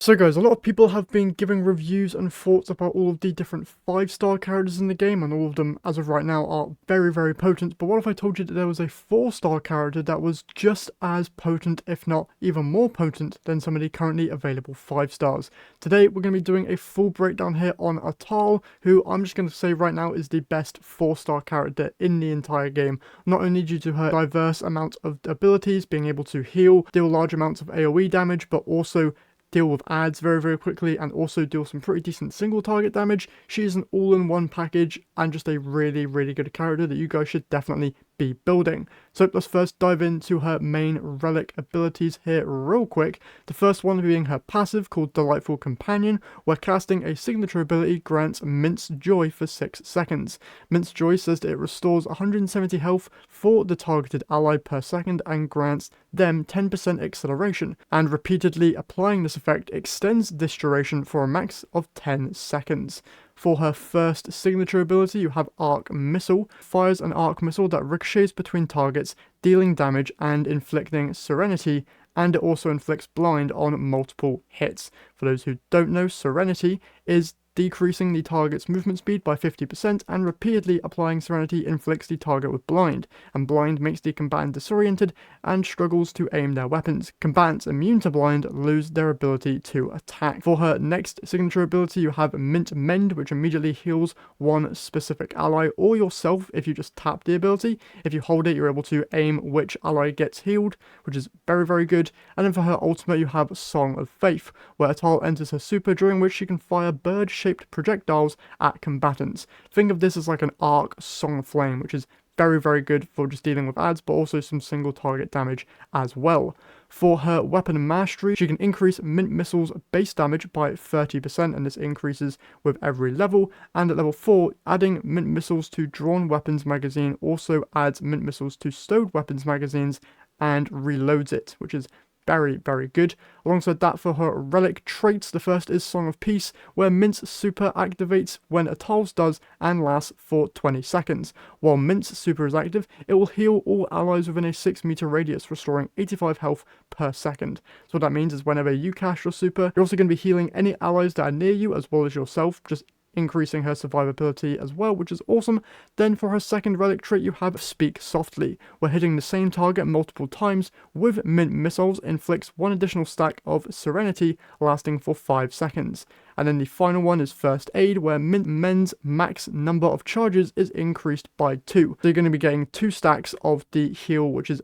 So guys, a lot of people have been giving reviews and thoughts about all of the different 5-star characters in the game, and all of them, as of right now, are very, very potent. But what if I told you that there was a 4-star character that was just as potent, if not even more potent, than some of the currently available 5 stars? Today, we're going to be doing a full breakdown here on Attal, who I'm just going to say right now is the best 4-star character in the entire game. Not only due to her diverse amount of abilities, being able to heal, deal large amounts of AoE damage, but also deal with ads very, very quickly, and also deal some pretty decent single target damage. She is an all-in-one package and just a really, really good character that you guys should definitely be building. So let's first dive into her main relic abilities here real quick. The first one being her passive called Delightful Companion, where casting a signature ability grants Mint's Joy for 6 seconds. Mint's Joy says that it restores 170 health for the targeted ally per second and grants them 10% acceleration, and repeatedly applying this effect extends this duration for a max of 10 seconds. For her first signature ability, you have Arc Missile. Fires an arc missile that ricochets between targets, dealing damage and inflicting Serenity, and it also inflicts blind on multiple hits. For those who don't know, Serenity is decreasing the target's movement speed by 50%, and repeatedly applying Serenity inflicts the target with blind, and blind makes the combatant disoriented and struggles to aim their weapons. Combatants immune to blind lose their ability to attack. For her next signature ability, you have Mint Mend, which immediately heals one specific ally or yourself if you just tap the ability. If you hold it, you're able to aim which ally gets healed, which is very, very good. And then for her ultimate, you have Song of Faith, where Atal enters her super, during which she can fire bird-shaped projectiles at combatants. Think of this as like an arc Song of Flame, which is very, very good for just dealing with ads, but also some single target damage as well. For her weapon mastery, she can increase Mint Missile's base damage by 30%, and this increases with every level. And at level 4, adding Mint Missiles to Drawn Weapons magazine also adds Mint Missiles to Stowed Weapons magazines and reloads it, which is very, very good. Alongside that, for her relic traits, the first is Song of Peace, where Mint's super activates when Atal's does and lasts for 20 seconds. While Mint's super is active, it will heal all allies within a 6-meter radius, restoring 85 health per second. So what that means is whenever you cast your super, you're also going to be healing any allies that are near you as well as yourself, just increasing her survivability as well, which is awesome. Then for her second relic trait, you have Speak Softly, where hitting the same target multiple times with Mint Missiles inflicts one additional stack of Serenity lasting for 5 seconds. And then the final one is First Aid, where Mint Mend's max number of charges is increased by 2. So you're going to be getting 2 stacks of the heal, which is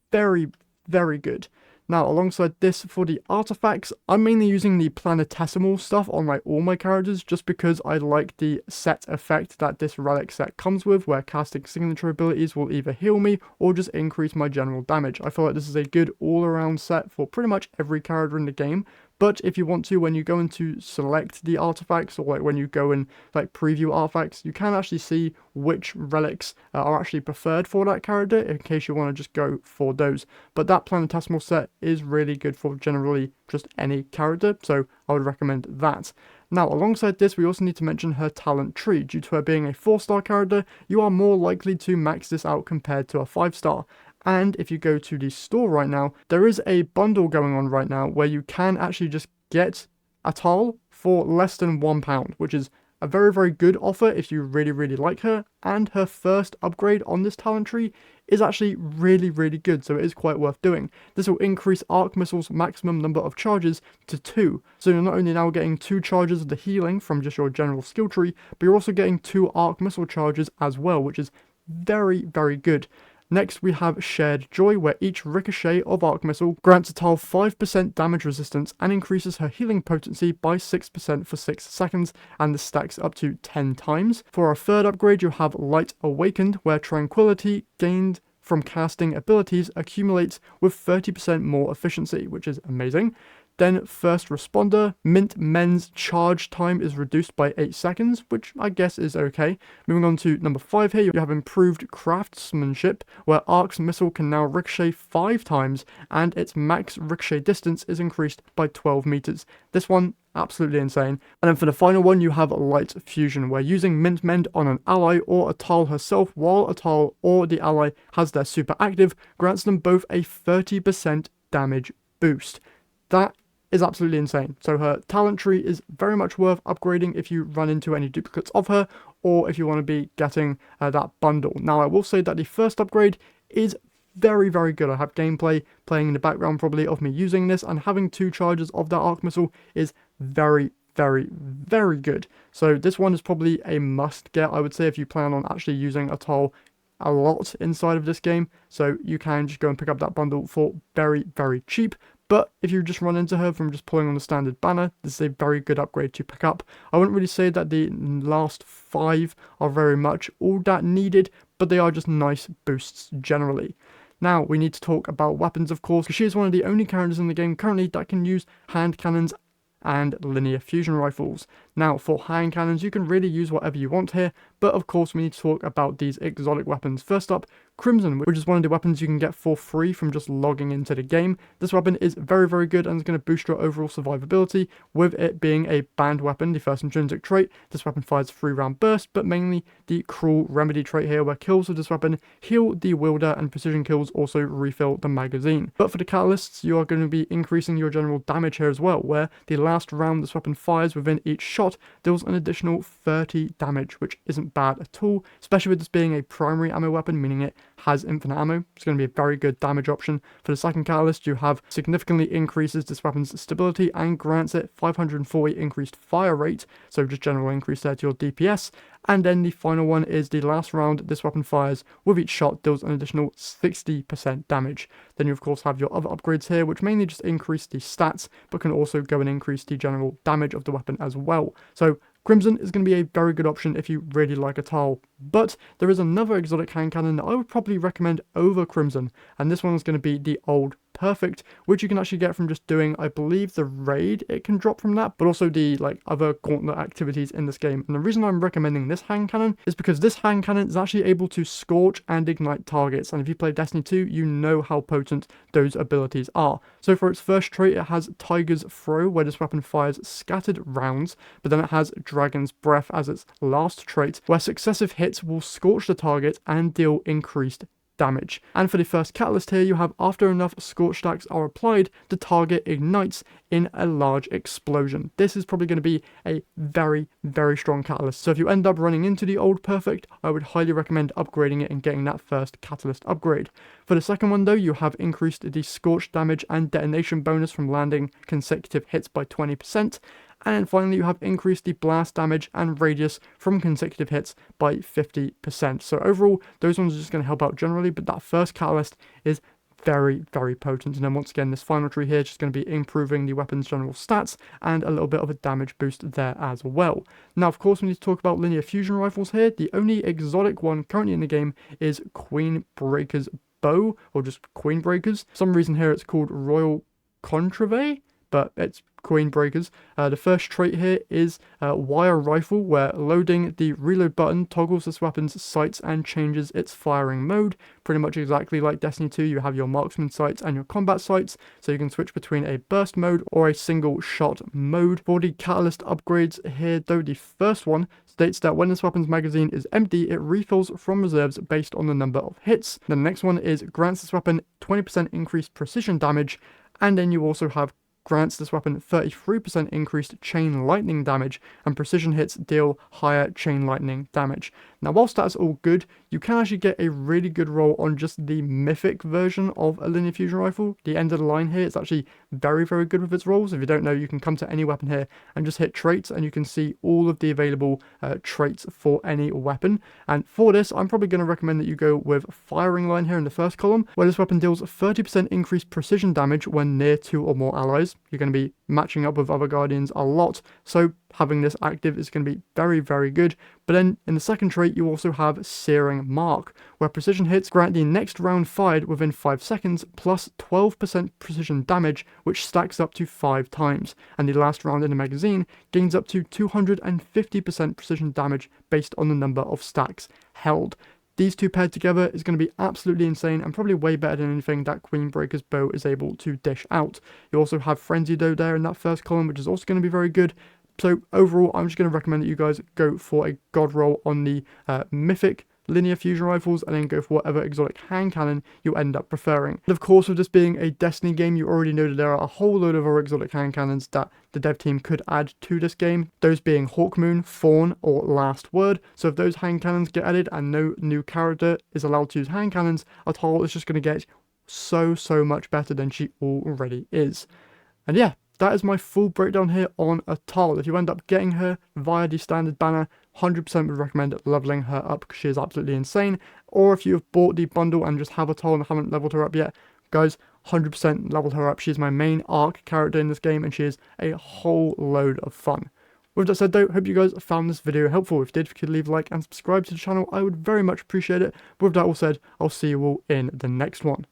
very, very good. Now, alongside this, for the artifacts, I'm mainly using the planetesimal stuff on like all my characters, just because I like the set effect that this relic set comes with, where casting signature abilities will either heal me or just increase my general damage. I feel like this is a good all-around set for pretty much every character in the game. But if you want to, when you go into select the artifacts, or like when you go and like preview artifacts, you can actually see which relics are actually preferred for that character, in case you want to just go for those. But that planetesimal set is really good for generally just any character, so I would recommend that. Now, alongside this, we also need to mention her talent tree. Due to her being a 4-star character, you are more likely to max this out compared to a 5-star. And if you go to the store right now, there is a bundle going on right now where you can actually just get Attal for less than £1, which is a very, very good offer if you really, really like her. And her first upgrade on this talent tree is actually really, really good, so it is quite worth doing. This will increase Arc Missile's maximum number of charges to 2. So you're not only now getting 2 charges of the healing from just your general skill tree, but you're also getting 2 Arc Missile charges as well, which is very, very good. Next, we have Shared Joy, where each ricochet of Arc Missile grants Atal 5% damage resistance and increases her healing potency by 6% for 6 seconds, and this stacks up to 10 times. For our third upgrade, you have Light Awakened, where Tranquility gained from casting abilities accumulates with 30% more efficiency, which is amazing. Then First Responder, Mint Mend's charge time is reduced by 8 seconds, which I guess is okay. Moving on to number 5 here, you have Improved Craftsmanship, where Arc's missile can now ricochet 5 times, and its max ricochet distance is increased by 12 meters. This one, absolutely insane. And then for the final one, you have Light Fusion, where using Mint Mend on an ally or Atal herself while Atal or the ally has their super active, grants them both a 30% damage boost. That is absolutely insane. So her talent tree is very much worth upgrading if you run into any duplicates of her, or if you want to be getting that bundle. Now, I will say that the first upgrade is very, very good. I have gameplay playing in the background probably of me using this, and having 2 charges of that arc missile is very, very, very good. So this one is probably a must get, I would say, if you plan on actually using Attal a lot inside of this game. So you can just go and pick up that bundle for very, very cheap. But if you just run into her from just pulling on the standard banner, this is a very good upgrade to pick up. I wouldn't really say that the last 5 are very much all that needed, but they are just nice boosts generally. Now, we need to talk about weapons, of course, because she is one of the only characters in the game currently that can use hand cannons and linear fusion rifles. Now, for hand cannons, you can really use whatever you want here, but of course we need to talk about these exotic weapons. First up, Crimson, which is one of the weapons you can get for free from just logging into the game. This weapon is very, very good and is going to boost your overall survivability, with it being a banned weapon, the first intrinsic trait. This weapon fires a 3-round burst, but mainly the Cruel Remedy trait here, where kills with this weapon heal the wielder and precision kills also refill the magazine. But for the catalysts, you are going to be increasing your general damage here as well, where the last round this weapon fires within each shot deals an additional 30 damage, which isn't bad at all, especially with this being a primary ammo weapon, meaning it has infinite ammo. It's going to be a very good damage option. For the second catalyst, you have significantly increases this weapon's stability and grants it 540 increased fire rate, so just general increase there to your DPS. And then the final one is the last round this weapon fires with each shot deals an additional 60% damage. Then you of course have your other upgrades here, which mainly just increase the stats, but can also go and increase the general damage of the weapon as well. So Crimson is going to be a very good option if you really like Atal. But there is another exotic hand cannon that I would probably recommend over Crimson, and this one is going to be the Old Perfect, which you can actually get from just doing, I believe, the raid it can drop from that, but also the other gauntlet activities in this game. And the reason I'm recommending this hand cannon is because this hand cannon is actually able to scorch and ignite targets, and if you play Destiny 2, you know how potent those abilities are. So for its first trait, it has Tiger's Throw, where this weapon fires scattered rounds, but then it has Dragon's Breath as its last trait, where successive hits will scorch the target and deal increased damage. And for the first catalyst here, you have after enough scorch stacks are applied, the target ignites in a large explosion. This is probably going to be a very, very strong catalyst. So if you end up running into the Old Perfect, I would highly recommend upgrading it and getting that first catalyst upgrade. For the second one though, you have increased the scorch damage and detonation bonus from landing consecutive hits by 20%. And then finally, you have increased the blast damage and radius from consecutive hits by 50%. So overall, those ones are just going to help out generally, but that first catalyst is very, very potent. And then once again, this final tree here is just going to be improving the weapon's general stats and a little bit of a damage boost there as well. Now, of course, we need to talk about linear fusion rifles here. The only exotic one currently in the game is Queen Breaker's Bow, or just Queen Breakers. For some reason here it's called Royal Contrave, but it's Queen Breakers. The first trait here is Wire Rifle, where loading the reload button toggles this weapon's sights and changes its firing mode. Pretty much exactly like Destiny 2, you have your marksman sights and your combat sights, so you can switch between a burst mode or a single shot mode. For the catalyst upgrades here though, the first one states that when this weapon's magazine is empty, it refills from reserves based on the number of hits. The next one is grants this weapon 20% increased precision damage, and then you also have grants this weapon 33% increased chain lightning damage, and precision hits deal higher chain lightning damage. Now, whilst that's all good, you can actually get a really good roll on just the mythic version of a linear fusion rifle. The end of the line here is actually very, very good with its rolls. If you don't know, you can come to any weapon here and just hit traits, and you can see all of the available traits for any weapon. And for this, I'm probably going to recommend that you go with firing line here in the first column, where this weapon deals 30% increased precision damage when near 2 or more allies. You're going to be matching up with other Guardians a lot, so having this active is going to be very, very good. But then in the second trait, you also have Searing Mark, where precision hits grant the next round fired within 5 seconds plus 12% precision damage, which stacks up to 5 times. And the last round in the magazine gains up to 250% precision damage based on the number of stacks held. These two paired together is going to be absolutely insane and probably way better than anything that Queen Breaker's Bow is able to dish out. You also have Frenzy Dough there in that first column, which is also going to be very good. So overall, I'm just going to recommend that you guys go for a god roll on the mythic linear fusion rifles, and then go for whatever exotic hand cannon you end up preferring. And of course, with this being a Destiny game, you already know that there are a whole load of other exotic hand cannons that the dev team could add to this game, those being Hawkmoon, Fawn, or Last Word. So if those hand cannons get added and no new character is allowed to use hand cannons, Attal is just going to get so much better than she already is. And yeah, that is my full breakdown here on Attal. If you end up getting her via the standard banner, 100% would recommend leveling her up because she is absolutely insane. Or if you have bought the bundle and just have Attal and haven't leveled her up yet, guys, 100% level her up. She's my main arc character in this game and she is a whole load of fun. With that said though, hope you guys found this video helpful. If you did, if you could leave a like and subscribe to the channel, I would very much appreciate it. But with that all said, I'll see you all in the next one.